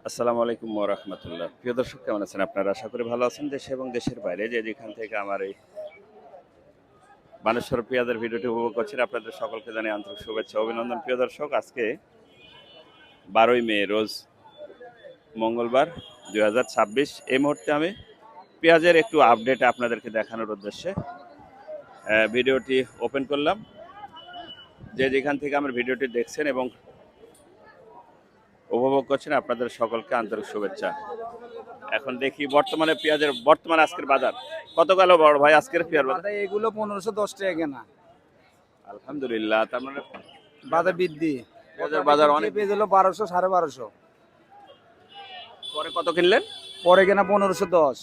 আসসালামু আলাইকুম ওয়া রাহমাতুল্লাহ। প্রিয় দর্শক, কেমন আছেন আপনারা? আশা করি ভালো আছেন। দেশে এবং দেশের বাইরে যে যেখান থেকে আমার এই বানেশ্বর পেঁয়াজের ভিডিওটি উপভোগ করছেন, আপনাদের সকলকে জানাই আন্তরিক শুভেচ্ছা ও অভিনন্দন। প্রিয় দর্শক, আজকে 12ই মে রোজ মঙ্গলবার 2026। এই মুহূর্তে আমি পেঁয়াজের একটু আপডেট আপনাদেরকে দেখানোর উদ্দেশ্যে ভিডিওটি ওপেন করলাম। যে যেখান থেকে আমার ভিডিওটি দেখছেন এবং উপভোগ করছেন, আপনাদের সকলকে আন্তরিক শুভেচ্ছা। এখন দেখি বর্তমানে পেঁয়াজের আজকের বাজার কত গেল বড় ভাই? আজকের পেঁয়াজ বাজার এগুলো 1510 টাকা কেনা। আলহামদুলিল্লাহ, তার মানে বাজার বৃদ্ধি। পেঁয়াজের বাজার অনেক। পেঁয়াজ হলো 1200 1250। পরে কত কিনলেন? পরে কেনা 1510।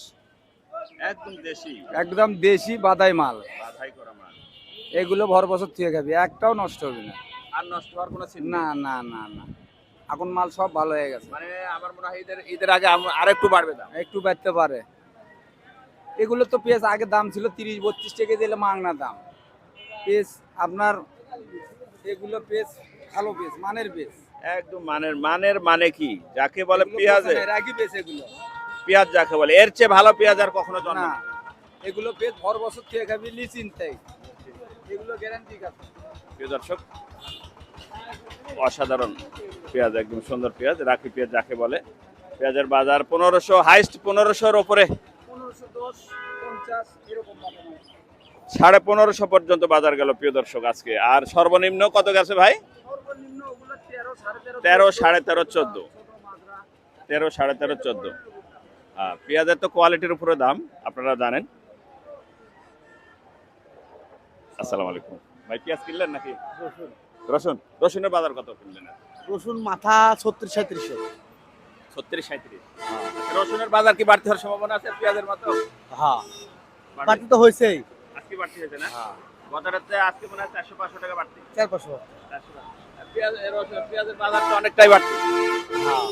একদম দেশি, একদম দেশি বাদাই মাল। বাছাই করা মাল। এগুলো ভর বছর থেকে খাবি, একটাও নষ্ট হবে না। আর নষ্ট হওয়ার কোনো চিন্তা না নেই। না না না, এখন মাল সব ভালো হয়ে গেছে। মানে আমার মনে হয় ঈদের আগে আর একটু বাড়বে দাম। একটু বাড়তে পারে। এগুলো তো পেঁয়াজ আগে দাম ছিল 30-32 টাকা দিলে মাংনা দাম। পেঁয়াজ আপনার এগুলো পেঁয়াজ ভালো পেঁয়াজ, মানের পেঁয়াজ। একদম মানের মানে কি যাকে বলে পেঁয়াজে, একই পেঁয়াজ এগুলো। পেঁয়াজ যাকে বলে, এর চেয়ে ভালো পেঁয়াজ আর কখনো জন্ম না, নেয়। এগুলো পেঁয়াজ ভর বছর থেকে খাবি নিশ্চিন্তাই। এগুলো গ্যারান্টি আছে। প্রিয় দর্শক, অসাধারণ পেঁয়াজ, একদম সুন্দর পেঁয়াজ, রাখি পেঁয়াজ যাকে বলে। পেঁয়াজের বাজার 1500, হাইস্ট 1500-র উপরে, 1510, 50 এরকম দাম হয়। 1550 পর্যন্ত বাজার গেল প্রিয় দর্শক আজকে। আর সর্বনিম্ন কত গেছে ভাই? সর্বনিম্ন ওগুলো 13, 13.5, 13, 13.5, 14। ছোট মাজরা। 13, 13.5, 14। পেঁয়াজের তো কোয়ালিটির উপরে দাম, আপনারা জানেন। আসসালামু আলাইকুম ভাই, পেঁয়াজ কিনলেন নাকি? রসুনের বাজার কত কিনলেন? রসুন মাথা 36-37। 36-37। রসুনের বাজার কি বাড়তি হওয়ার সম্ভাবনা আছে পেঁয়াজের মতো? হ্যাঁ, বাড়তি। বাড়তি তো হয়েছেই। আজকে বাড়তি হয়েছে না? বাজারেতে আজকে মনে হয় 400-500 টাকা বাড়তি। 400-500। 400 টাকা। পেঁয়াজের বাজার তো অনেকটাই বাড়তি। হ্যাঁ।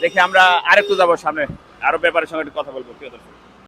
দেখি আমরা আরেকটু যাবো সামনে, আরো ব্যাপারের সঙ্গে একটু কথা বলবো প্রিয় দর্শক।